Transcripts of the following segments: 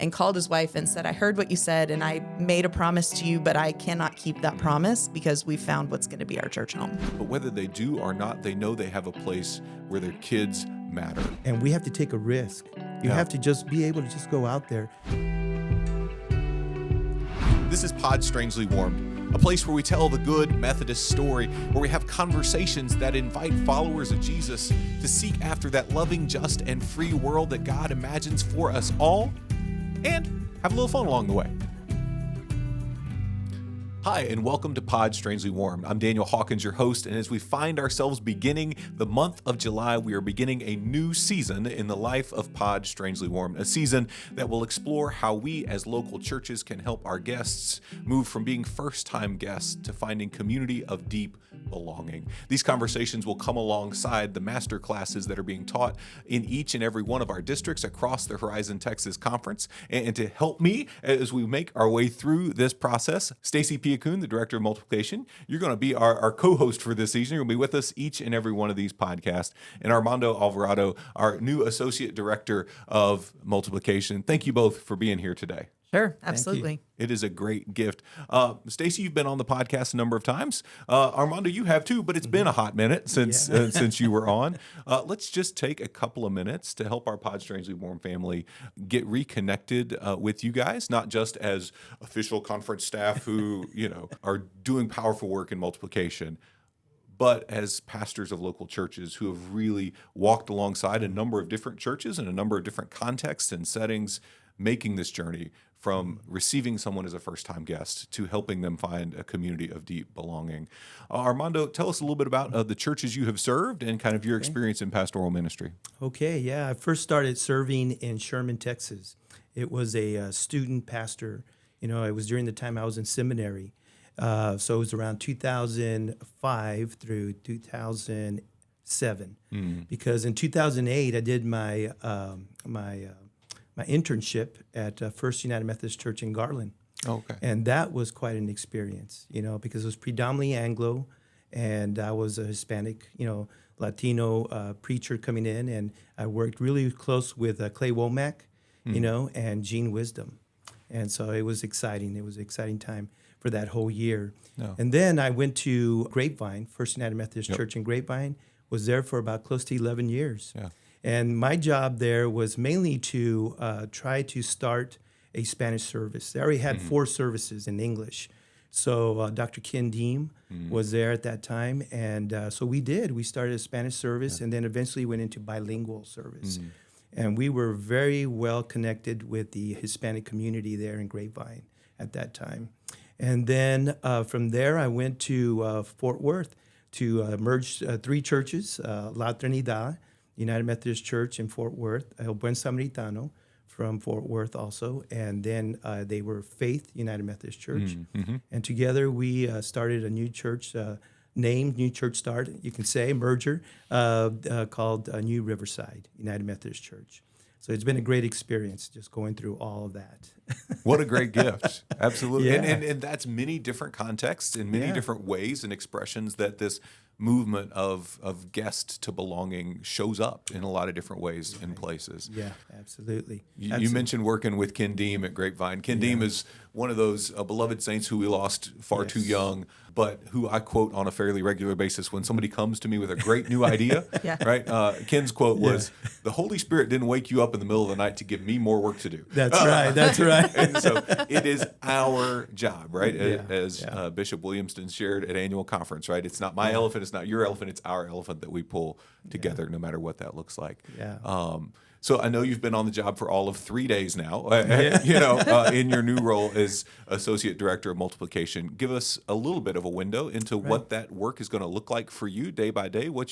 and called his wife and said, I heard what you said, and I made a promise to you, but I cannot keep that promise because we found what's going to be our church home. But whether they do or not, they know they have a place where their kids matter. And we have to take a risk. You have to just be able to just go out there. This is Pod Strangely Warmed, a place where we tell the good Methodist story, where we have conversations that invite followers of Jesus to seek after that loving, just, and free world that God imagines for us all, and have a little fun along the way. Hi, and welcome to Pod Strangely Warmed. I'm Daniel Hawkins, your host, and as we find ourselves beginning the month of July, we are beginning a new season in the life of Pod Strangely Warmed, a season that will explore how we as local churches can help our guests move from being first-time guests to finding community of deep belonging. These conversations will come alongside the masterclasses that are being taught in each and every one of our districts across the Horizon Texas Conference. And to help me as we make our way through this process, Stacey Piyakhun, the Director of Multiplication, you're going to be our co-host for this season. You're going to be with us each and every one of these podcasts. And Armando Alvarado, our new Associate Director of Multiplication. Thank you both for being here today. Sure, absolutely. It is a great gift. Stacey, you've been on the podcast a number of times. Armando, you have too, but it's been a hot minute since you were on. Let's just take a couple of minutes to help our Pod Strangely Warm family get reconnected with you guys, not just as official conference staff who, are doing powerful work in multiplication, but as pastors of local churches who have really walked alongside a number of different churches in a number of different contexts and settings, making this journey from receiving someone as a first-time guest to helping them find a community of deep belonging. Armando, tell us a little bit about the churches you have served and kind of your experience in pastoral ministry. Okay, yeah. I first started serving in Sherman, Texas. It was a student pastor. It was during the time I was in seminary. So it was around 2005 through 2007. Because in 2008, I did my internship at First United Methodist Church in Garland. Okay. And that was quite an experience, because it was predominantly Anglo, and I was a Hispanic, Latino preacher coming in, and I worked really close with Clay Womack, and Gene Wisdom. And so it was exciting. It was an exciting time for that whole year. No. And then I went to Grapevine, First United Methodist Church in Grapevine, was there for about close to 11 years. Yeah. And my job there was mainly to try to start a Spanish service. They already had 4 services in English. So Dr. Ken Deem was there at that time. And so we started a Spanish service and then eventually went into bilingual service. And we were very well connected with the Hispanic community there in Grapevine at that time. And then from there, I went to Fort Worth to merge 3 churches, La Trinidad, United Methodist Church in Fort Worth, El Buen Samaritano from Fort Worth also, and then they were Faith United Methodist Church. And together we started a new church, named New Church Start, you can say, merger, called New Riverside United Methodist Church. So it's been a great experience just going through all of that. What a great gift. Absolutely. Yeah. And that's many different contexts and many different ways and expressions that this movement of guest to belonging shows up in a lot of different ways and places. Yeah, absolutely. You mentioned working with Ken Deem at Grapevine. Ken Deem is one of those beloved saints who we lost far too young, but who I quote on a fairly regular basis when somebody comes to me with a great new idea, right? Ken's quote was, "The Holy Spirit didn't wake you up in the middle of the night to give me more work to do." That's right, that's right. And so it is our job, right? As Bishop Williamston shared at annual conference, right? It's not my elephant, it's not your elephant, it's our elephant that we pull together no matter what that looks like. So I know you've been on the job for all of 3 days now, in your new role as Associate Director of Multiplication. Give us a little bit of a window into what that work is going to look like for you day by day, what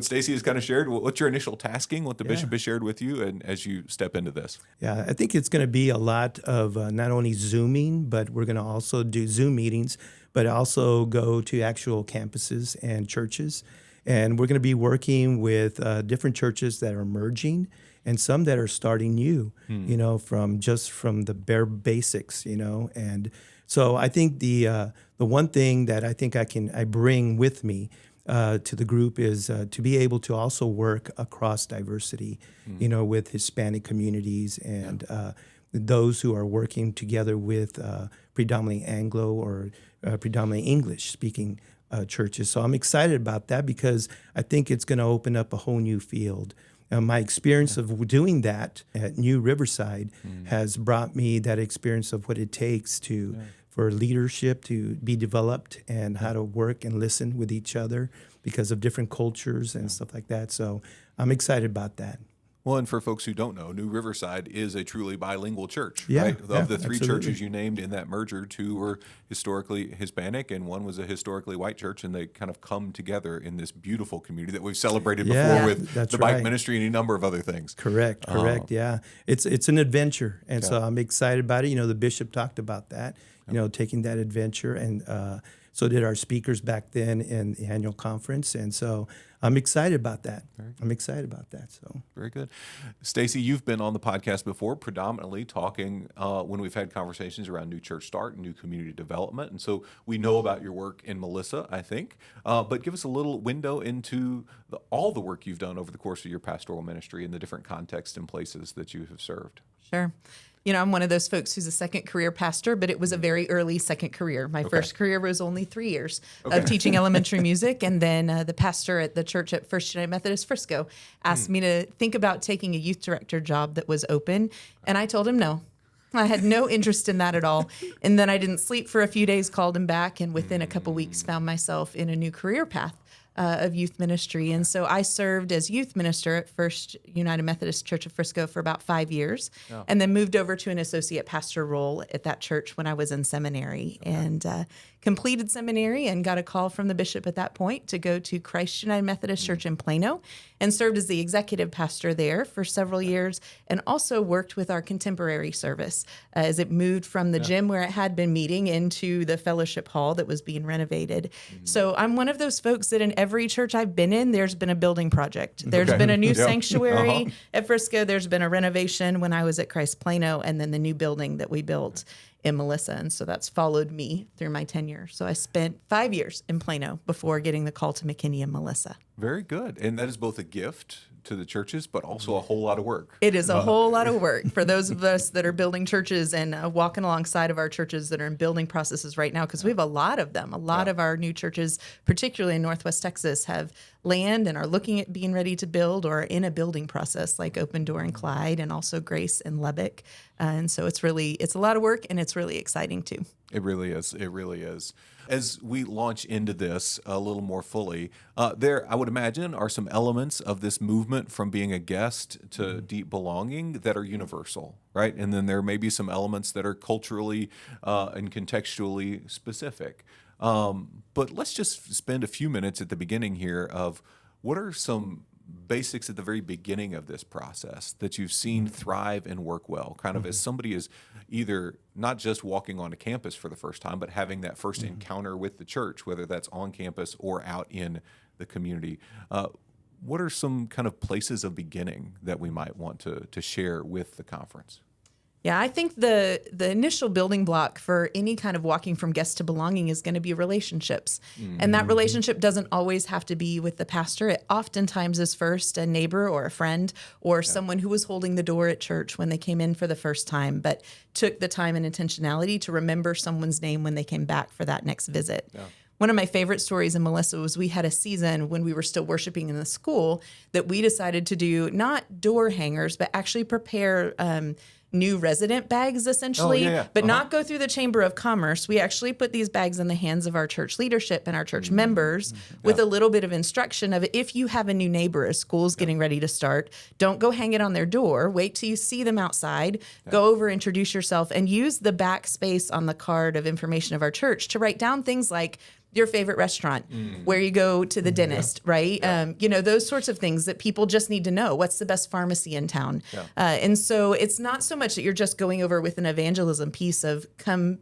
Stacey has kind of shared, what's your initial tasking, what the Bishop has shared with you, and as you step into this. Yeah, I think it's going to be a lot of not only Zooming, but we're going to also do Zoom meetings, but also go to actual campuses and churches. And we're going to be working with different churches that are merging and some that are starting new, from the bare basics, And so I think the one thing that I think I bring with me to the group is to be able to also work across diversity, with Hispanic communities and those who are working together with predominantly Anglo or predominantly English-speaking churches. So I'm excited about that because I think it's going to open up a whole new field. My experience of doing that at New Riverside has brought me that experience of what it takes for leadership to be developed and how to work and listen with each other because of different cultures and stuff like that. So I'm excited about that. Well, and for folks who don't know, New Riverside is a truly bilingual church, Yeah, right? yeah, Of the three absolutely. churches you named in that merger, two were historically Hispanic and one was a historically white church, and they kind of come together in this beautiful community that we've celebrated before Yeah, with that's the bike right. ministry and a number of other things. Correct. Yeah. It's an adventure. And so I'm excited about it. You know, the bishop talked about that, you know, taking that adventure. And so did our speakers back then in the annual conference. And so I'm excited about that. So Very good. Stacey, you've been on the podcast before, predominantly talking when we've had conversations around new church start and new community development. And so we know about your work in Melissa, I think. But give us a little window into all the work you've done over the course of your pastoral ministry and the different contexts and places that you have served. Sure. You know, I'm one of those folks who's a second career pastor, but it was a very early second career. My first career was only 3 years of teaching elementary music. And then the pastor at the church at First United Methodist Frisco asked me to think about taking a youth director job that was open. And I told him no. I had no interest in that at all. And then I didn't sleep for a few days, called him back, and within a couple weeks found myself in a new career path of youth ministry. And so I served as youth minister at First United Methodist Church of Frisco for about 5 years, and then moved over to an associate pastor role at that church when I was in seminary, and completed seminary and got a call from the bishop at that point to go to Christ United Methodist Church in Plano, and served as the executive pastor there for several years, and also worked with our contemporary service as it moved from the gym where it had been meeting into the fellowship hall that was being renovated. So I'm one of those folks that in every church I've been in, there's been a building project. There's been a new sanctuary at Frisco. There's been a renovation when I was at Christ Plano, and then the new building that we built in Melissa. And so that's followed me through my tenure. So I spent 5 years in Plano before getting the call to McKinney and Melissa. Very good. And that is both a gift to the churches, but also a whole lot of work. It is a whole lot of work for those of us that are building churches and walking alongside of our churches that are in building processes right now, because we have a lot of them. A lot of our new churches, particularly in Northwest Texas, have land and are looking at being ready to build or are in a building process, like Open Door and Clyde, and also Grace and Lubbock. And so it's a lot of work, and it's really exciting too. It really is. It really is. As we launch into this a little more fully, there, I would imagine, are some elements of this movement from being a guest to deep belonging that are universal, right? And then there may be some elements that are culturally and contextually specific. But let's just spend a few minutes at the beginning here of what are some basics at the very beginning of this process that you've seen thrive and work well, kind of as somebody is either not just walking onto campus for the first time, but having that first encounter with the church, whether that's on campus or out in the community. What are some kind of places of beginning that we might want to share with the conference? Yeah, I think the initial building block for any kind of walking from guest to belonging is going to be relationships. And that relationship doesn't always have to be with the pastor. It oftentimes is first a neighbor or a friend or someone who was holding the door at church when they came in for the first time, but took the time and intentionality to remember someone's name when they came back for that next visit. Yeah. One of my favorite stories in Melissa was we had a season when we were still worshiping in the school that we decided to do not door hangers, but actually prepare new resident bags, essentially, but not go through the Chamber of Commerce. We actually put these bags in the hands of our church leadership and our church members with a little bit of instruction of, if you have a new neighbor as school's getting ready to start, don't go hang it on their door. Wait till you see them outside. Go over, introduce yourself, and use the back space on the card of information of our church to write down things like your favorite restaurant, where you go to the dentist, right? Those sorts of things that people just need to know. What's the best pharmacy in town? And so it's not so much that you're just going over with an evangelism piece of come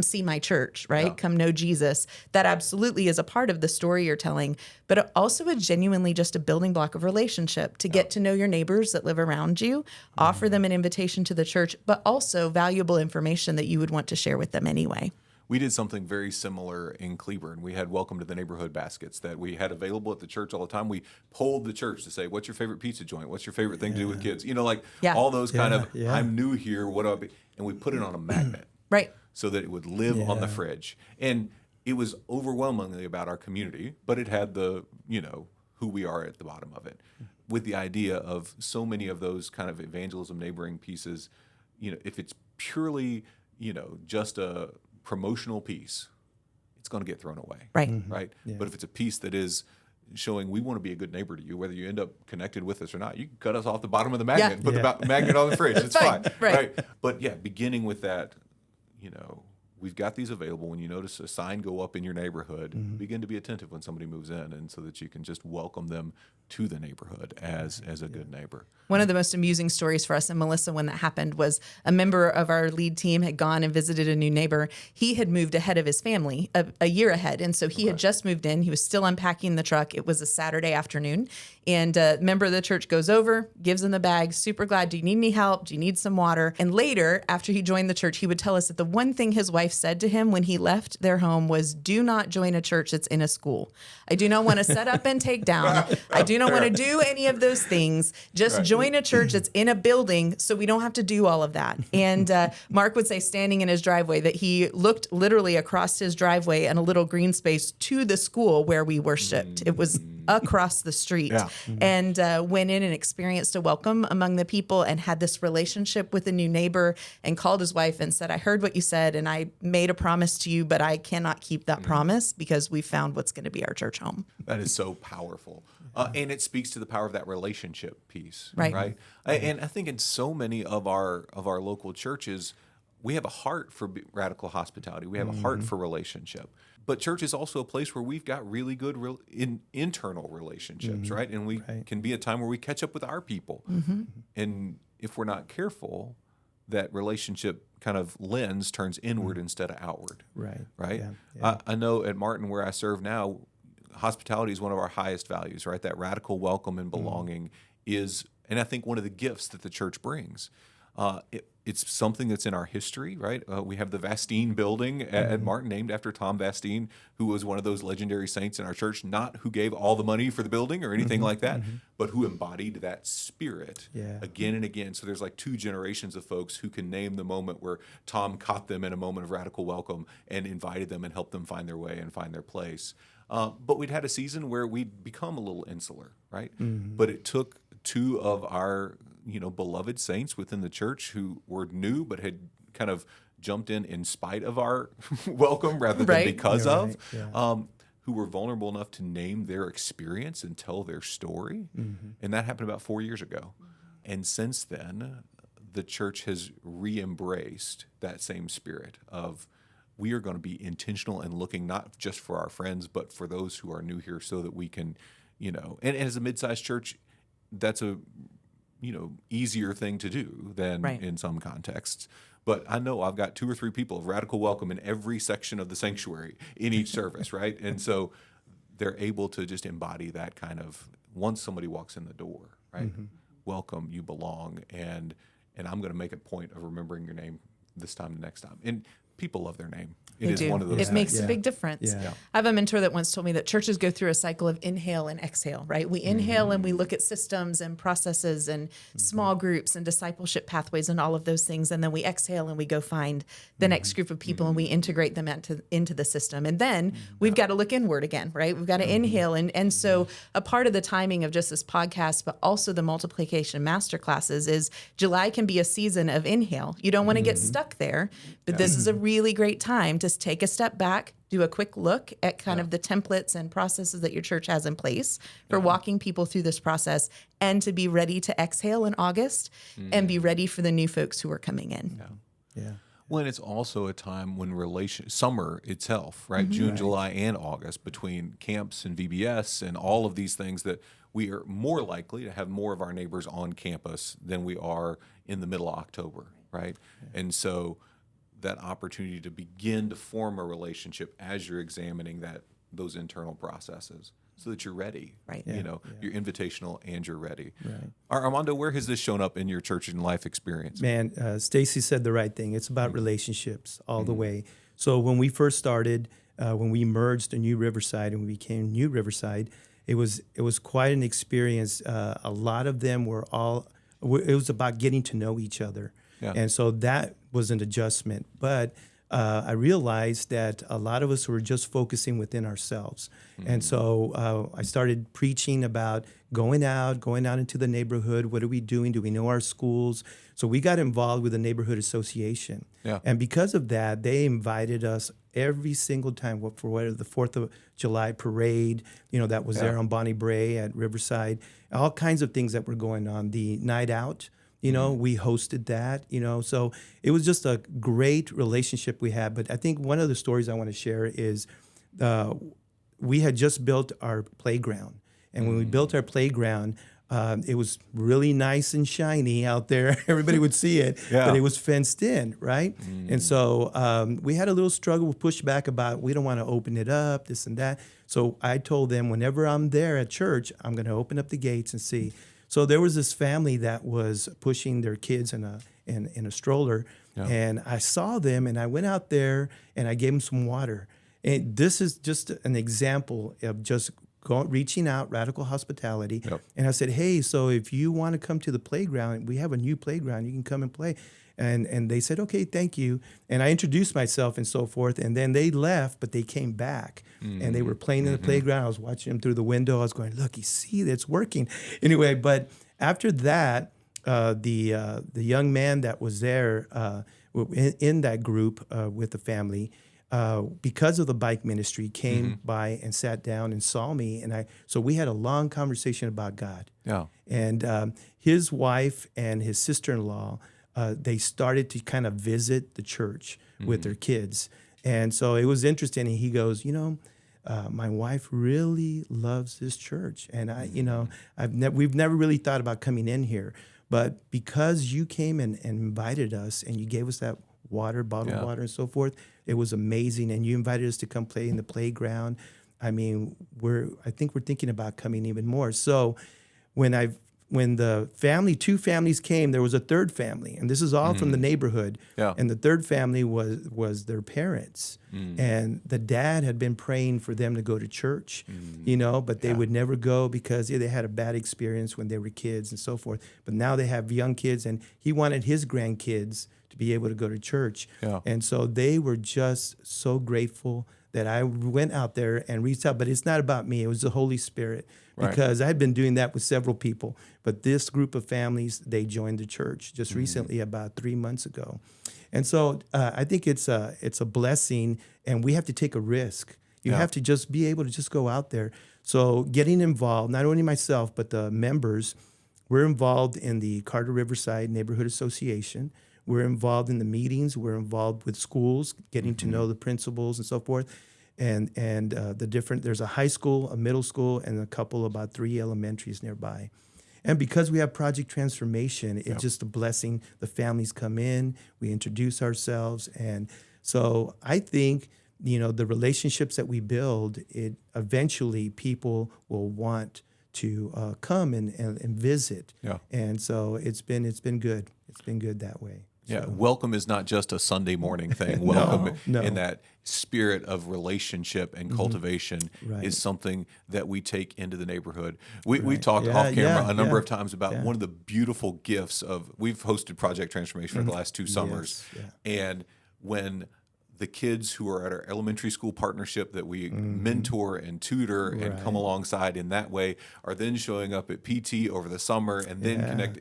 see my church, right? Come know Jesus. That absolutely is a part of the story you're telling, but also a genuinely just a building block of relationship to get to know your neighbors that live around you, offer them an invitation to the church, but also valuable information that you would want to share with them anyway. We did something very similar in Cleburne. We had welcome to the neighborhood baskets that we had available at the church all the time. We polled the church to say, what's your favorite pizza joint? What's your favorite thing to do with kids? You know, like all those kind of, I'm new here, what do I be? And we put it on a magnet. Right. So that it would live on the fridge. And it was overwhelmingly about our community, but it had the, who we are at the bottom of it. With the idea of so many of those kind of evangelism neighboring pieces, if it's purely, just a promotional piece, it's going to get thrown away. Right. Right. Yeah. But if it's a piece that is showing we want to be a good neighbor to you, whether you end up connected with us or not, you can cut us off the bottom of the magnet and put the magnet on the fridge. It's fine. Right. But beginning with that, we've got these available. When you notice a sign go up in your neighborhood, begin to be attentive when somebody moves in, and so that you can just welcome them to the neighborhood as a good neighbor. One of the most amusing stories for us and Melissa when that happened was a member of our lead team had gone and visited a new neighbor. He had moved ahead of his family, a year ahead. And so he had just moved in. He was still unpacking the truck. It was a Saturday afternoon. And a member of the church goes over, gives him the bag, super glad. Do you need any help? Do you need some water? And later, after he joined the church, he would tell us that the one thing his wife said to him when he left their home was, do not join a church that's in a school. I do not want to set up and take down. I do not want to do any of those things. Just join a church that's in a building so we don't have to do all of that. And Mark would say, standing in his driveway, that he looked literally across his driveway and a little green space to the school where we worshiped. It was across the street. And went in and experienced a welcome among the people and had this relationship with a new neighbor, and called his wife and said, I heard what you said and I made a promise to you, but I cannot keep that promise because we found what's going to be our church home. That is so powerful. And it speaks to the power of that relationship piece. Right. And I think in so many of our local churches, we have a heart for radical hospitality. We have a heart for relationship. But church is also a place where we've got really good internal relationships, right? And we can be a time where we catch up with our people. And if we're not careful, that relationship kind of lens turns inward instead of outward. Right? Yeah. I know at Martin, where I serve now, hospitality is one of our highest values, right? That radical welcome and belonging is, and I think one of the gifts that the church brings. It's something that's in our history, right? We have the Vastine building at Martin, named after Tom Vastine, who was one of those legendary saints in our church, not who gave all the money for the building or anything like that, but who embodied that spirit again and again. So there's like 2 generations of folks who can name the moment where Tom caught them in a moment of radical welcome and invited them and helped them find their way and find their place. But we'd had a season where we'd become a little insular, right? But it took 2 of our beloved saints within the church who were new but had kind of jumped in spite of our welcome rather than because of, who were vulnerable enough to name their experience and tell their story. And that happened about 4 years ago. And since then, the church has re-embraced that same spirit of, we are going to be intentional and looking not just for our friends, but for those who are new here so that we can, and as a mid-sized church, that's a easier thing to do than in some contexts. But I know I've got 2 or 3 people of radical welcome in every section of the sanctuary in each service, right? And so they're able to just embody that kind of, once somebody walks in the door, right? Welcome, you belong, and I'm going to make a point of remembering your name this time, the next time. And people love their name. It is one of those things. It makes a big difference. I have a mentor that once told me that churches go through a cycle of inhale and exhale, right? We inhale and we look at systems and processes and small groups and discipleship pathways and all of those things. And then we exhale and we go find the next group of people and we integrate them into the system. And then we've got to look inward again, right? We've got to inhale. And so a part of the timing of just this podcast, but also the multiplication masterclasses, is July can be a season of inhale. You don't want to get stuck there, but this is a really great time to take a step back, do a quick look at kind of the templates and processes that your church has in place for walking people through this process, and to be ready to exhale in August and be ready for the new folks who are coming in. Well, and it's also a time when summer itself, right? June, July, and August, between camps and VBS and all of these things, that we are more likely to have more of our neighbors on campus than we are in the middle of October, right? And so that opportunity to begin to form a relationship as you're examining those internal processes, so that you're ready, you're invitational and you're ready. Armando, where has this shown up in your church and life experience? Man, Stacey said the right thing. It's about relationships all the way. So when we first started, when we merged the New Riverside and we became New Riverside, it was quite an experience. A lot of them were it was about getting to know each other. Yeah. And so that was an adjustment. But I realized that a lot of us were just focusing within ourselves. And so I started preaching about going out into the neighborhood. What are we doing? Do we know our schools? So we got involved with the neighborhood association. Yeah. And because of that, they invited us every single time for whatever the 4th of July parade, that was there on Bonnie Bray at Riverside, all kinds of things that were going on. The night out, we hosted that, so it was just a great relationship we had. But I think one of the stories I want to share is we had just built our playground. And when we built our playground, it was really nice and shiny out there. Everybody would see it, but it was fenced in, right? And so we had a little struggle with pushback about we don't want to open it up, this and that. So I told them whenever I'm there at church, I'm going to open up the gates and see. So there was this family that was pushing their kids in a stroller, and I saw them, and I went out there and I gave them some water. And this is just an example of just reaching out, radical hospitality. And I said, hey, so if you want to come to the playground, we have a new playground, you can come and play. And they said, okay, thank you. And I introduced myself and so forth. And then they left, but they came back. And they were playing in the playground. I was watching them through the window. I was going, look, you see, it's working. Anyway, but after that, the young man that was there in that group with the family, because of the bike ministry, came by and sat down and saw me. And so we had a long conversation about God. Yeah. And his wife and his sister-in-law, they started to kind of visit the church with their kids. And so it was interesting. And he goes, my wife really loves this church. And we've never really thought about coming in here. But because you came and invited us and you gave us that water, bottled water and so forth, it was amazing. And you invited us to come play in the playground. I mean, I think we're thinking about coming even more. So when the two families came, there was a third family, and this is all from the neighborhood. Yeah. And the third family was their parents, and the dad had been praying for them to go to church, but they would never go because they had a bad experience when they were kids and so forth. But now they have young kids, and he wanted his grandkids to be able to go to church. Yeah. And so they were just so grateful that I went out there and reached out. But it's not about me. It was the Holy Spirit. Because I had been doing that with several people. But this group of families, they joined the church just recently, about 3 months ago. And so I think it's a blessing, and we have to take a risk. You have to just be able to just go out there. So getting involved, not only myself, but the members, we're involved in the Carter Riverside Neighborhood Association. We're involved in the meetings. We're involved with schools, getting to know the principals and so forth. And there's a high school, a middle school, and about 3 elementaries nearby. And because we have Project Transformation, it's just a blessing. The families come in, we introduce ourselves. And so I think, the relationships that we build, eventually people will want to come and visit. Yeah. And so it's been good. It's been good that way. Yeah, welcome is not just a Sunday morning thing. Welcome in that spirit of relationship and cultivation is something that we take into the neighborhood. We've talked off camera a number of times about one of the beautiful gifts we've hosted Project Transformation for the last 2 summers. Yes. And when the kids who are at our elementary school partnership that we mentor and tutor and come alongside in that way are then showing up at PT over the summer and then connect,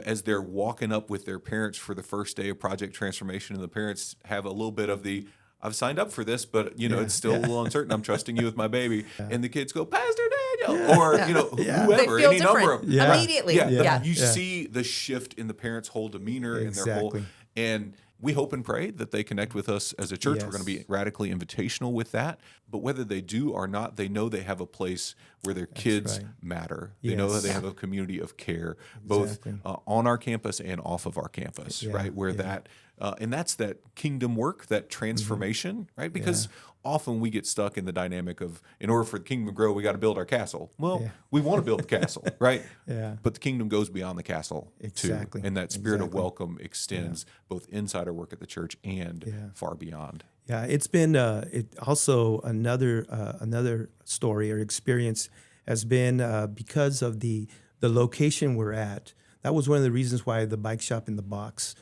as they're walking up with their parents for the first day of Project Transformation, and the parents have a little bit of I've signed up for this, but it's still a little uncertain. I'm trusting you with my baby. And the kids go, Pastor Daniel, or whoever, any number of immediately. You see the shift in the parents' whole demeanor and their whole, and we hope and pray that they connect with us as a church. Yes. We're going to be radically invitational with that. But whether they do or not, they know they have a place where their kids matter. They know that they have a community of care, both on our campus and off of our campus, right? Where that and that's that kingdom work, that transformation, right? Because often we get stuck in the dynamic of, in order for the kingdom to grow, we got to build our castle. Well, we want to build the castle, right? But the kingdom goes beyond the castle too. And that spirit of welcome extends both inside our work at the church and far beyond. Yeah, it's been also another story or experience has been because of the location we're at. That was one of the reasons why the bike shop in the box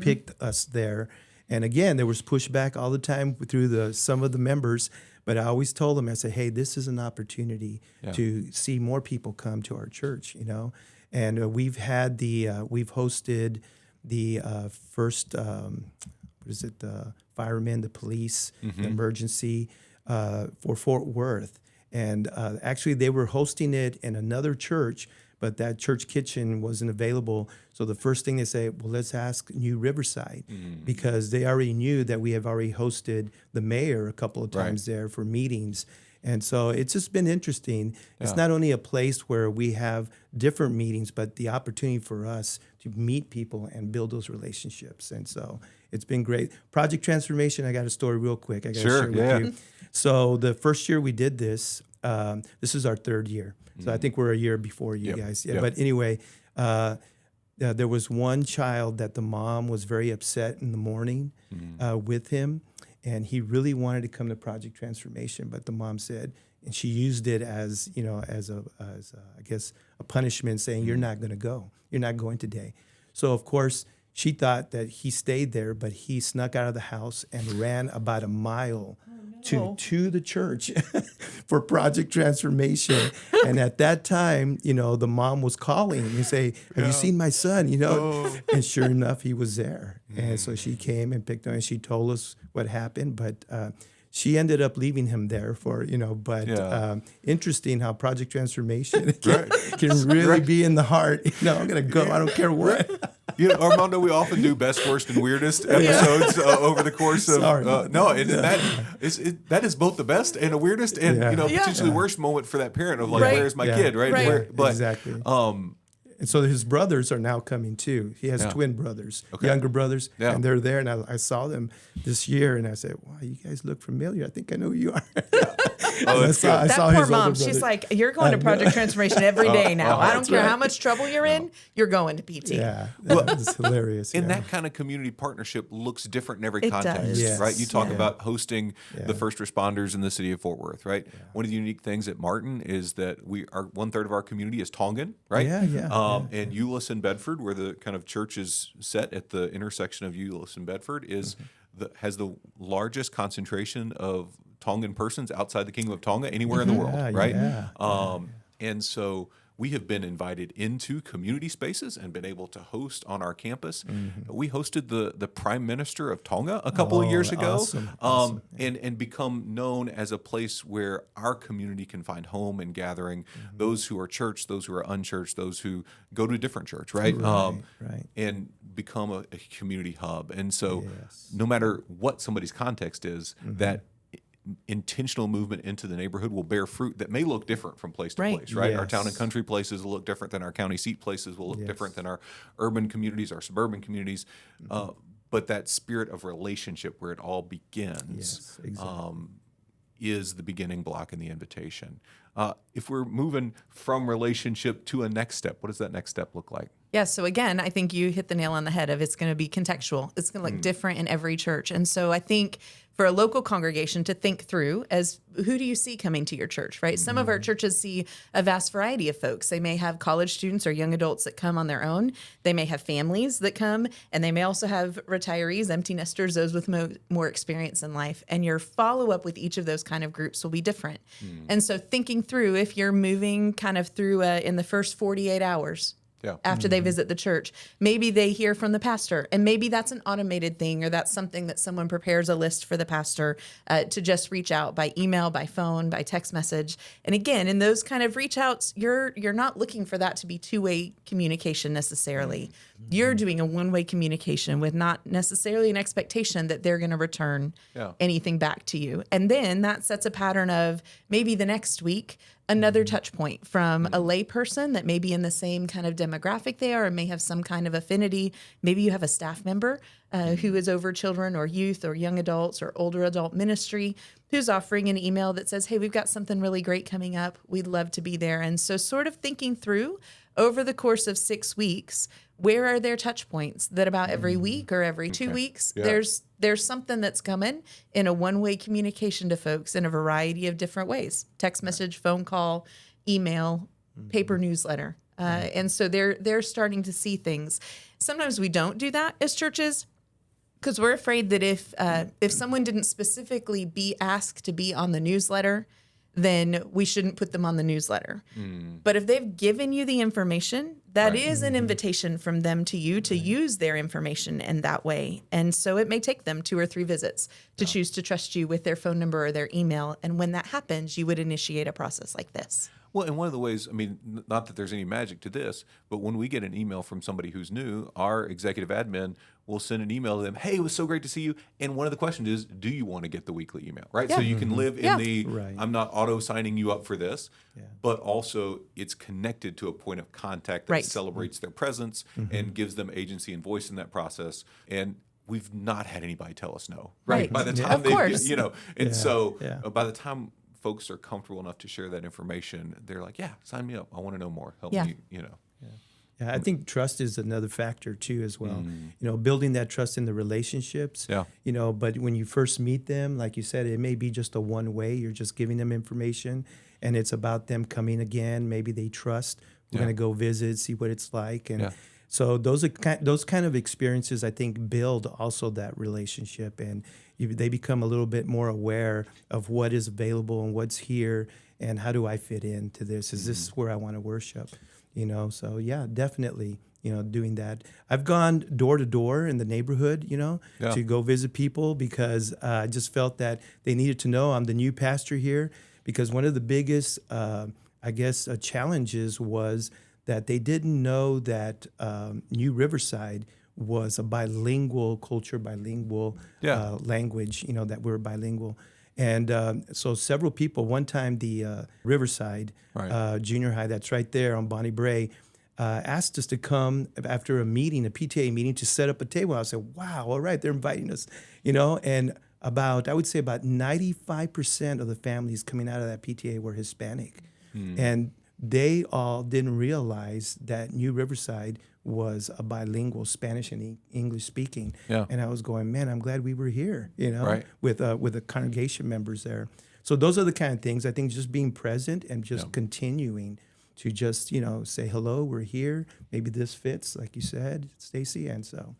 picked us there. And again, there was pushback all the time through some of the members, but I always told them, I said, hey, this is an opportunity to see more people come to our church, you know. And we've hosted the first, firemen, the police, the emergency for Fort Worth. And actually, they were hosting it in another church, but that church kitchen wasn't available. So the first thing they say, well, let's ask New Riverside, because they already knew that we have already hosted the mayor a couple of times there for meetings. And so it's just been interesting. It's not only a place where we have different meetings, but the opportunity for us to meet people and build those relationships. And so it's been great. Project Transformation, I got a story real quick. I got to share with you. So the first year we did this, this is our third year. So I think we're a year before you guys. But anyway, there was one child that the mom was very upset in the morning with him, and he really wanted to come to Project Transformation, but the mom said, and she used it as I guess a punishment, saying, "You're not going to go. You're not going today." So of course she thought that he stayed there, but he snuck out of the house and ran about a mile to the church for Project Transformation. And at that time, you know, the mom was calling and say, have you seen my son? You know, and sure enough, he was there. And so she came and picked him, and she told us what happened. But she ended up leaving him there for, you know, but interesting how Project Transformation can really be in the heart. You know, I'm going to go. I don't care what. You know, Armando, we often do best, worst, and weirdest episodes over the course of that is both the best and the weirdest, and you know, potentially worst moment for that parent of like, where's my kid, right? But, exactly. And so his brothers are now coming too. He has twin brothers, younger brothers, and they're there. And I saw them this year, and I said, "Wow, you guys look familiar. I think I know who you are." I saw poor mom. She's like, "You're going to Project Transformation every day now. I don't care how much trouble you're in. You're going to PT." Yeah, it's hilarious. And that kind of community partnership looks different in every context, right? You talk about hosting the first responders in the city of Fort Worth, right? One of the unique things at Martin is that 1/3 of our community is Tongan, right? And Euless and Bedford, where the kind of church is set at the intersection of Euless and Bedford, has the largest concentration of Tongan persons outside the Kingdom of Tonga anywhere in the world, right? And so we have been invited into community spaces and been able to host on our campus. We hosted the Prime Minister of Tonga a couple of years ago, and become known as a place where our community can find home and gathering. Those who are church, those who are unchurched, those who go to a different church, right? And become a community hub. And so no matter what somebody's context is, that intentional movement into the neighborhood will bear fruit that may look different from place to place, right? Our town and country places will look different than our county seat places, will look different than our urban communities, our suburban communities. But that spirit of relationship where it all begins is the beginning block in the invitation. If we're moving from relationship to a next step, what does that next step look like? Yeah, so again, I think you hit the nail on the head of it's going to be contextual. It's going to look different in every church. And so I think for a local congregation to think through as who do you see coming to your church, right? Some of our churches see a vast variety of folks. They may have college students or young adults that come on their own. They may have families that come, and they may also have retirees, empty nesters, those with more experience in life. And your follow-up with each of those kind of groups will be different. And so thinking through if you're moving kind of through in the first 48 hours, after they visit the church, maybe they hear from the pastor, and maybe that's an automated thing, or that's something that someone prepares a list for the pastor to just reach out by email, by phone, by text message. And again, in those kind of reach outs, you're not looking for that to be two-way communication necessarily, You're doing a one-way communication with not necessarily an expectation that they're going to return anything back to you. And then that sets a pattern of maybe the next week, another touch point from a lay person that may be in the same kind of demographic they are and may have some kind of affinity. Maybe you have a staff member who is over children or youth or young adults or older adult ministry who's offering an email that says, hey, we've got something really great coming up. We'd love to be there. And so sort of thinking through over the course of 6 weeks, where are their touch points that about every week or every 2 weeks, there's something that's coming in a one-way communication to folks in a variety of different ways: text message, phone call, email, paper newsletter. And so they're starting to see things. Sometimes we don't do that as churches because we're afraid that if someone didn't specifically be asked to be on the newsletter, then we shouldn't put them on the newsletter. But if they've given you the information, that is an invitation from them to you to use their information in that way. And so it may take them 2 or 3 visits to choose to trust you with their phone number or their email. And when that happens, you would initiate a process like this. Well, and one of the ways, I mean, not that there's any magic to this, but when we get an email from somebody who's new, our executive admin will send an email to them, hey, it was so great to see you. And one of the questions is, do you want to get the weekly email, right? So you can live in the, I'm not auto-signing you up for this, but also it's connected to a point of contact that celebrates their presence and gives them agency and voice in that process. And we've not had anybody tell us no, right? By the time and so by the time folks are comfortable enough to share that information, they're like, yeah, sign me up. I want to know more. Help me, Yeah, I think trust is another factor too, as well. Building that trust in the relationships. But when you first meet them, like you said, it may be just a one way. You're just giving them information, and it's about them coming again. Maybe they trust. We're going to go visit, see what it's like, and so those kind of experiences, I think, build also that relationship, and they become a little bit more aware of what is available and what's here, and how do I fit into this? Is this where I want to worship? So yeah, definitely, doing that. I've gone door to door in the neighborhood, to go visit people because I just felt that they needed to know I'm the new pastor here, because one of the biggest, challenges was that they didn't know that New Riverside was a bilingual culture, bilingual language, that we're bilingual. And so several people, one time the Riverside junior high that's right there on Bonnie Bray, asked us to come after a meeting, a PTA meeting, to set up a table. I said, wow, all right, they're inviting us, and I would say about 95% of the families coming out of that PTA were Hispanic. And they all didn't realize that New Riverside was a bilingual, Spanish and English speaking. And I was going, man, I'm glad we were here, with the congregation members there. So those are the kind of things, I think, just being present and just continuing to just, say hello, we're here. Maybe this fits, like you said, Stacey. And so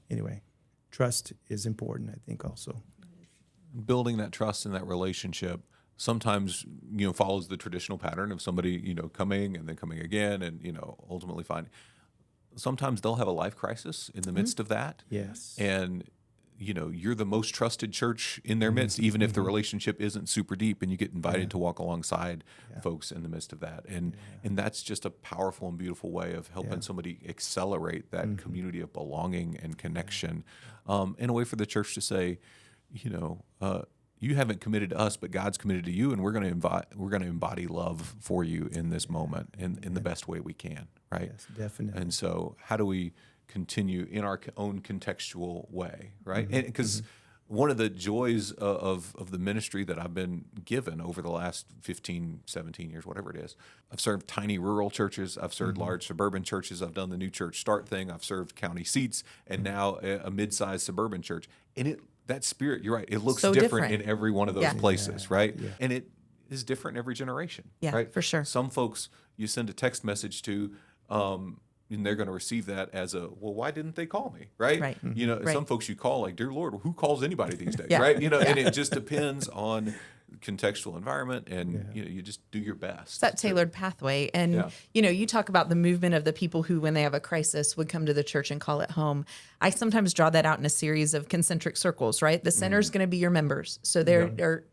anyway, trust is important, I think, also. Building that trust in that relationship sometimes, follows the traditional pattern of somebody, coming and then coming again and, ultimately finding. Sometimes they'll have a life crisis in the midst of that. Yes. And, you're the most trusted church in their midst, even if the relationship isn't super deep, and you get invited to walk alongside folks in the midst of that. And that's just a powerful and beautiful way of helping somebody accelerate that community of belonging and connection, in a way for the church to say, you haven't committed to us, but God's committed to you, and we're going to embody love for you in this moment in the best way we can, right? Yes, definitely. And so, how do we continue in our own contextual way, right? And because one of the joys of the ministry that I've been given over the last 15, 17 years, whatever it is, I've served tiny rural churches, I've served large suburban churches, I've done the New Church Start thing, I've served county seats, and now a mid-sized suburban church, and that spirit, you're right, it looks so different in every one of those places, right? Yeah. And it is different in every generation, right? For sure. Some folks you send a text message to, and they're going to receive that as well, why didn't they call me, right? Some folks you call like, dear Lord, who calls anybody these days, right? And it just depends on contextual environment, and you just do your best. It's that tailored pathway. And you talk about the movement of the people who, when they have a crisis, would come to the church and call it home. I sometimes draw that out in a series of concentric circles, right? The center is going to be your members, so they're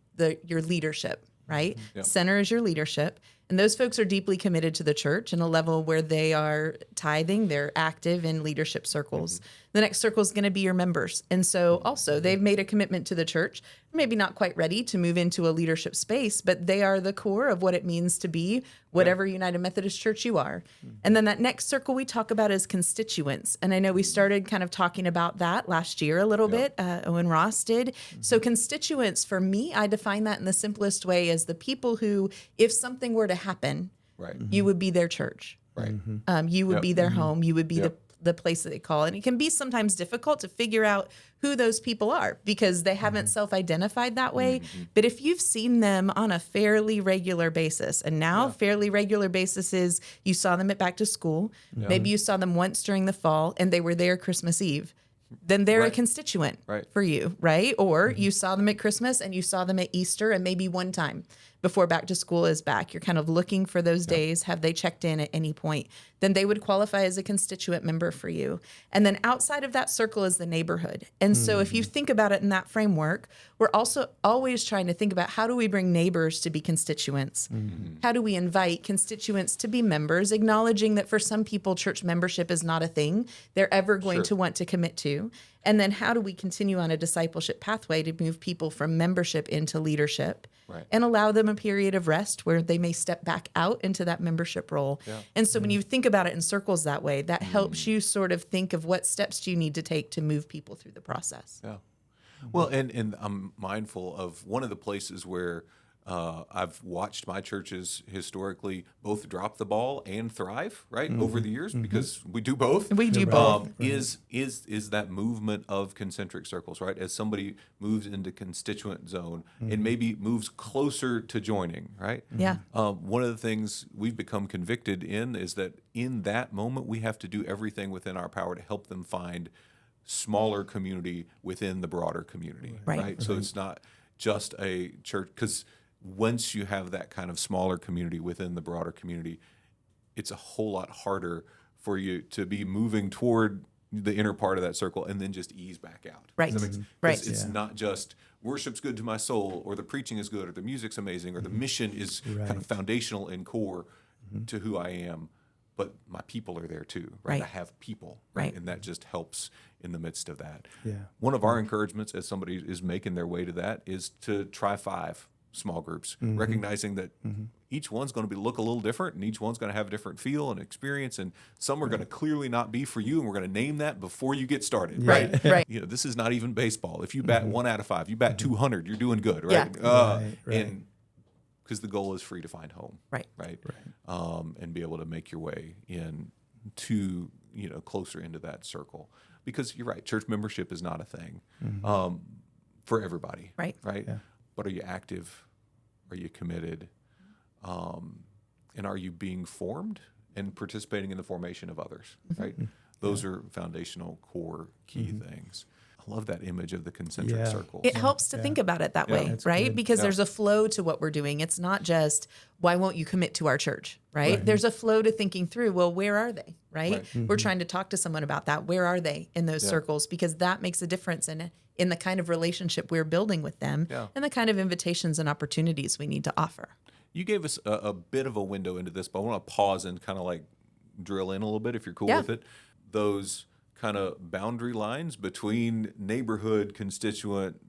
your leadership, right? Center is your leadership, And those folks are deeply committed to the church in a level where they are tithing, they're active in leadership circles. The next circle is going to be your members. And so also they've made a commitment to the church, maybe not quite ready to move into a leadership space, but they are the core of what it means to be whatever United Methodist Church you are. And then that next circle we talk about is constituents. And I know we started kind of talking about that last year a little bit, Owen Ross did. So constituents, for me, I define that in the simplest way as the people who, if something were to happen, you would be their church. You would be their home. You would be the place that they call. And it can be sometimes difficult to figure out who those people are because they haven't self-identified that way. But if you've seen them on a fairly regular basis, and now fairly regular basis is you saw them at back to school, maybe you saw them once during the fall and they were there Christmas Eve, then they're a constituent for you, right? Or you saw them at Christmas and you saw them at Easter and maybe one time before back to school is back. You're kind of looking for those days. Have they checked in at any point? Then they would qualify as a constituent member for you. And then outside of that circle is the neighborhood. And so if you think about it in that framework, we're also always trying to think about how do we bring neighbors to be constituents? How do we invite constituents to be members, acknowledging that for some people, church membership is not a thing they're ever going to want to commit to. And then how do we continue on a discipleship pathway to move people from membership into leadership and allow them a period of rest where they may step back out into that membership role. And so when you think about it in circles that way, that helps you sort of think of what steps do you need to take to move people through the process. Well, and I'm mindful of one of the places where I've watched my churches historically both drop the ball and thrive, over the years, because we do both. We do both. Is that movement of concentric circles, right? As somebody moves into constituent zone and maybe moves closer to joining, right? One of the things we've become convicted in is that in that moment, we have to do everything within our power to help them find smaller community within the broader community, right? So it's not just a church, because once you have that kind of smaller community within the broader community, it's a whole lot harder for you to be moving toward the inner part of that circle and then just ease back out. It's not just worship's good to my soul, or the preaching is good, or the music's amazing, or the mission is kind of foundational and core to who I am, but my people are there too, I have people, and that just helps in the midst of that. One of our encouragements as somebody is making their way to that is to try 5 small groups, recognizing that each one's going to look a little different, and each one's going to have a different feel and experience, and some are going to clearly not be for you, and we're going to name that before you get started. You know, this is not even baseball. If you bat 1 out of 5, you bat 200, you're doing good, and because the goal is for you to find home, and be able to make your way in to closer into that circle. Because you're right, church membership is not a thing for everybody, But are you active? Are you committed? And are you being formed and participating in the formation of others, Those are foundational, core, key things. I love that image of the concentric circles. It helps to think about it that way, right? Good. Because there's a flow to what we're doing. It's not just, why won't you commit to our church, right? There's a flow to thinking through, well, where are they, right? We're trying to talk to someone about that. Where are they in those circles? Because that makes a difference in the kind of relationship we're building with them and the kind of invitations and opportunities we need to offer. You gave us a bit of a window into this, but I want to pause and kind of like drill in a little bit if you're cool with it. Those kind of boundary lines between neighborhood, constituent,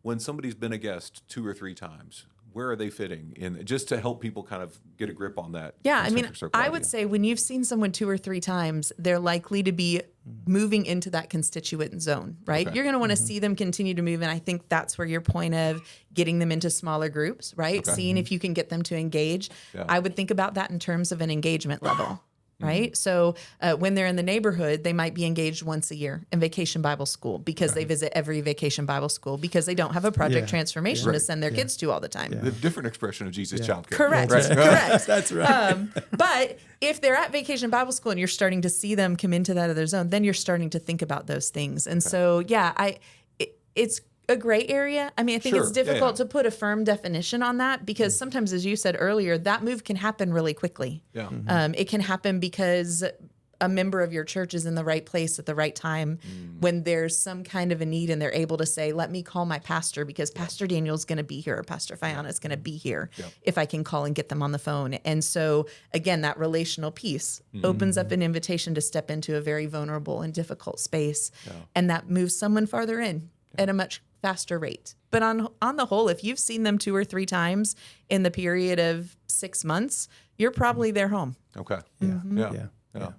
when somebody's been a guest 2 or 3 times, where are they fitting in, just to help people kind of get a grip on that? I would say when you've seen someone 2 or 3 times, they're likely to be moving into that constituent zone, right? You're going to want to see them continue to move. And I think that's where your point of getting them into smaller groups, right? Seeing if you can get them to engage. I would think about that in terms of an engagement level. Right. So when they're in the neighborhood, they might be engaged once a year in Vacation Bible School because they visit every Vacation Bible School because they don't have a Project Transformation to send their kids to all the time. The different expression of Jesus childcare. Correct. Correct. That's right. But if they're at Vacation Bible School and you're starting to see them come into that other zone, then you're starting to think about those things. And so, it's a gray area. I mean, I think it's difficult to put a firm definition on that because sometimes, as you said earlier, that move can happen really quickly. It can happen because a member of your church is in the right place at the right time when there's some kind of a need and they're able to say, let me call my pastor because Pastor Daniel's going to be here or Pastor Fiona is going to be here if I can call and get them on the phone. And so, again, that relational piece opens up an invitation to step into a very vulnerable and difficult space. And that moves someone farther in at a much faster rate. But on the whole, if you've seen them 2 or 3 times in the period of 6 months, you're probably their home. Okay. Yeah.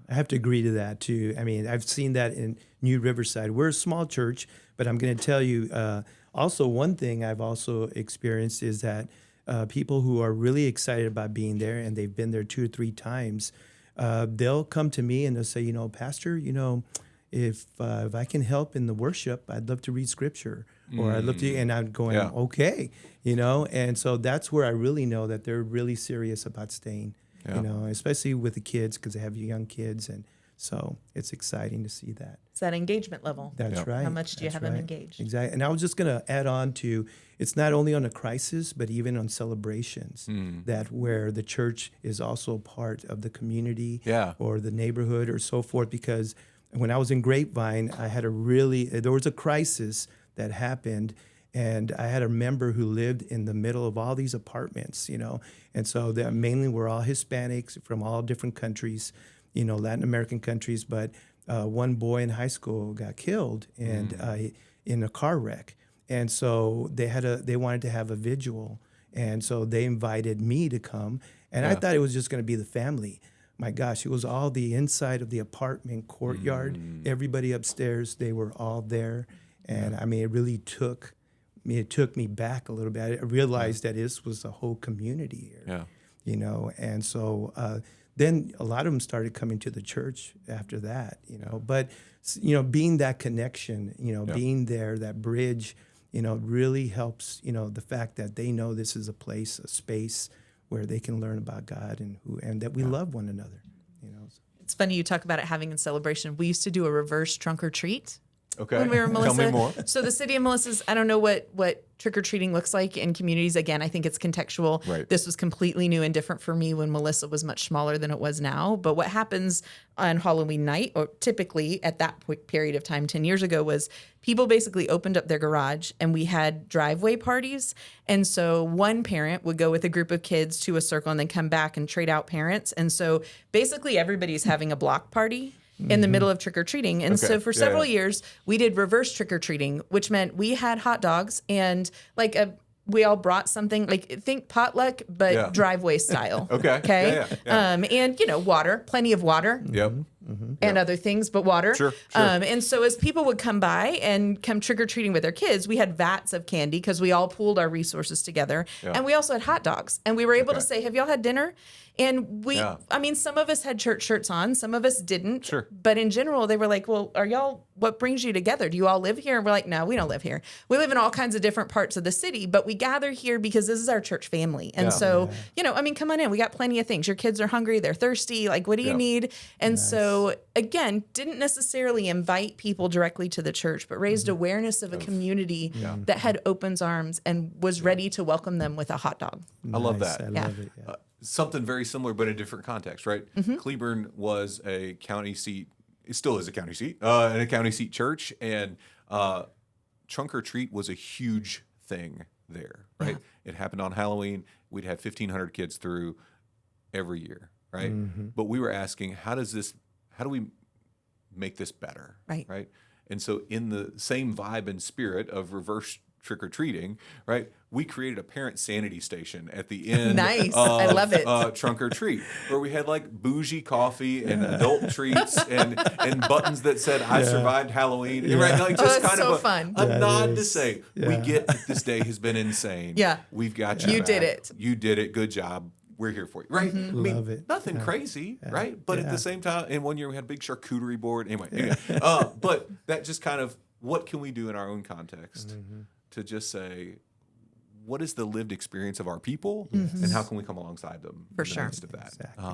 I have to agree to that too. I mean, I've seen that in New Riverside. We're a small church, but I'm going to tell you also one thing I've also experienced is that people who are really excited about being there and they've been there 2 or 3 times, they'll come to me and they'll say, Pastor, if I can help in the worship, I'd love to read scripture or I'd love to, and I'm going, okay, and so that's where I really know that they're really serious about staying, especially with the kids because they have young kids. And so it's exciting to see that. It's that engagement level. That's right. How much do you have them engaged? Exactly. And I was just going to add on to, it's not only on a crisis, but even on celebrations that where the church is also part of the community or the neighborhood or so forth. Because when I was in Grapevine, there was a crisis that happened, and I had a member who lived in the middle of all these apartments, and so they mainly were all Hispanics from all different countries, Latin American countries, but one boy in high school got killed and in a car wreck, and so they wanted to have a vigil, and so they invited me to come, and I thought it was just going to be the family. My gosh, it was all the inside of the apartment courtyard. Everybody upstairs, they were all there. And I mean, it really took me back a little bit. I realized that this was a whole community here, And so then a lot of them started coming to the church after that, But, being that connection, being there, that bridge, really helps, the fact that they know this is a place, a space where they can learn about God and that we love one another. It's funny you talk about it having a celebration. We used to do a reverse trunk or treat. Okay. When we were Melissa. Tell me more. So the city of Melissa's, I don't know what trick-or-treating looks like in communities. Again, I think it's contextual. Right. This was completely new and different for me when Melissa was much smaller than it was now. But what happens on Halloween night, or typically at that period of time 10 years ago, was people basically opened up their garage and we had driveway parties. And so one parent would go with a group of kids to a circle and then come back and trade out parents. And so basically everybody's having a block party in the middle of trick-or-treating. And so for several years, we did reverse trick-or-treating, which meant we had hot dogs and we all brought something, think potluck, but driveway style. Okay. And, water, plenty of water. Yep. And other things, but water. Sure. And so as people would come by and come trick-or-treating with their kids, we had vats of candy because we all pooled our resources together. Yeah. And we also had hot dogs. And we were able to say, have y'all had dinner? And some of us had church shirts on, some of us didn't. Sure. But in general, they were like, well, what brings you together? Do you all live here? And we're like, no, we don't live here. We live in all kinds of different parts of the city, but we gather here because this is our church family. And come on in. We got plenty of things. Your kids are hungry. They're thirsty. What do you need? And so, again, didn't necessarily invite people directly to the church, but raised awareness of a community that had open arms and was ready to welcome them with a hot dog. I love that. I love it. Yeah. Something very similar, but in a different context, right? Cleburne was a county seat. It still is a county seat, and a county seat church. And trunk or treat was a huge thing there, right? It happened on Halloween. We'd have 1,500 kids through every year, right? But we were asking, how do we make this better, right? And so in the same vibe and spirit of reverse trick-or-treating, right, we created a parent sanity station at the end nice. of I love it. Trunk or Treat, where we had bougie coffee and adult treats and buttons that said, I survived Halloween. Yeah. Right? Just kind of a nod to say, we get that this day has been insane. Yeah. We've got you. You back. did it. You did it. Good job. We're here for you. Right? Love it. Nothing crazy, right? But at the same time, and one year we had a big charcuterie board. Anyway. But that just kind of, what can we do in our own context to just say, what is the lived experience of our people, and how can we come alongside them in the midst of that? Exactly.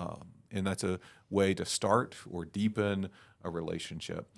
And that's a way to start or deepen a relationship.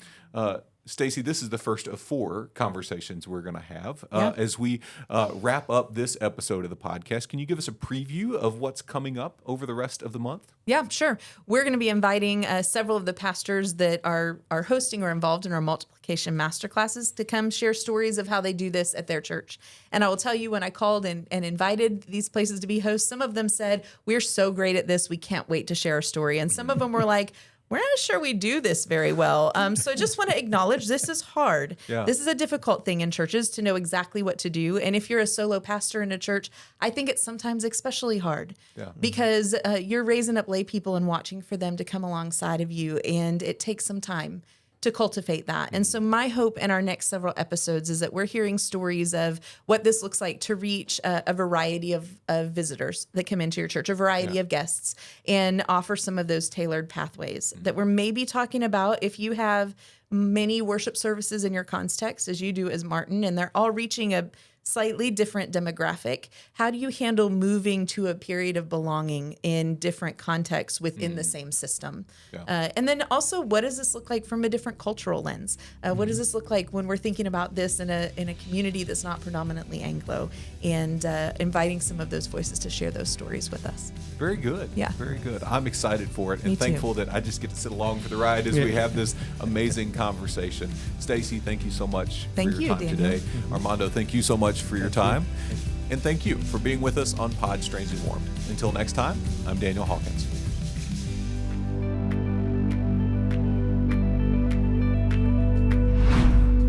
Stacey, this is the first of 4 conversations we're going to have. As we wrap up this episode of the podcast, can you give us a preview of what's coming up over the rest of the month? Yeah, sure. We're going to be inviting several of the pastors that are hosting or involved in our multiplication masterclasses to come share stories of how they do this at their church. And I will tell you, when I called and invited these places to be hosts, some of them said, "We're so great at this, we can't wait to share our story." And some of them were like, "We're not sure we do this very well." So I just want to acknowledge this is hard. Yeah. This is a difficult thing in churches to know exactly what to do. And if you're a solo pastor in a church, I think it's sometimes especially hard because you're raising up lay people and watching for them to come alongside of you. And it takes some time to cultivate that. And so my hope in our next several episodes is that we're hearing stories of what this looks like to reach a variety of visitors that come into your church, a variety of guests, and offer some of those tailored pathways that we're maybe talking about. If you have many worship services in your context, as you do as Martin, and they're all reaching a slightly different demographic, how do you handle moving to a period of belonging in different contexts within the same system? And then also, what does this look like from a different cultural lens? What does this look like when we're thinking about this in a community that's not predominantly Anglo, and inviting some of those voices to share those stories with us? Very good. Yeah. Very good. I'm excited for it and Me too. thankful that I just get to sit along for the ride as we have this amazing conversation. Stacey, thank you so much for your time Daniel. today. Armando, thank you so much for your time. And thank you for being with us on Pod Strangely Warmed. Until next time, I'm Daniel Hawkins.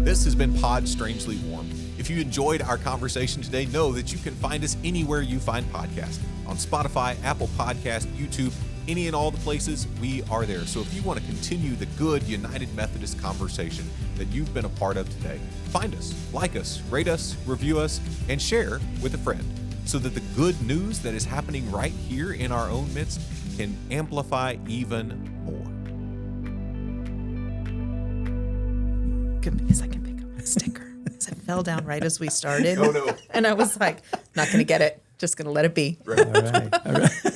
This has been Pod Strangely Warmed. If you enjoyed our conversation today, know that you can find us anywhere you find podcasts. On Spotify, Apple Podcast, YouTube, any and all the places, we are there. So if you want to continue the good United Methodist conversation that you've been a part of today, find us, like us, rate us, review us, and share with a friend so that the good news that is happening right here in our own midst can amplify even more. Good, because I can pick up my sticker. Because it fell down right as we started. Oh, no. And I was like, not going to get it. Just going to let it be. All right.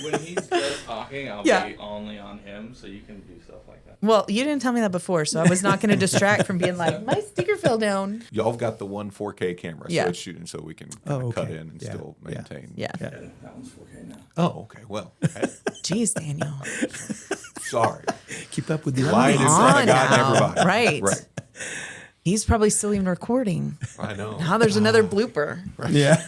When he's just talking, I'll Yeah. be only on him, so you can do stuff like that. Well, you didn't tell me that before, so I was not going to distract from being like, my sticker fell down. Y'all have got the one 4K camera, so Yeah. it's shooting so we can Oh, cut okay. in and Yeah. still Yeah. maintain. Yeah. Yeah. Yeah, that one's 4K now. Oh, okay. Well, hey, Jeez, Daniel. sorry. Keep up with the Lying in audience. front of on God and now. everybody. Right. Right. He's probably still even recording. I know. Now there's another blooper. Yeah.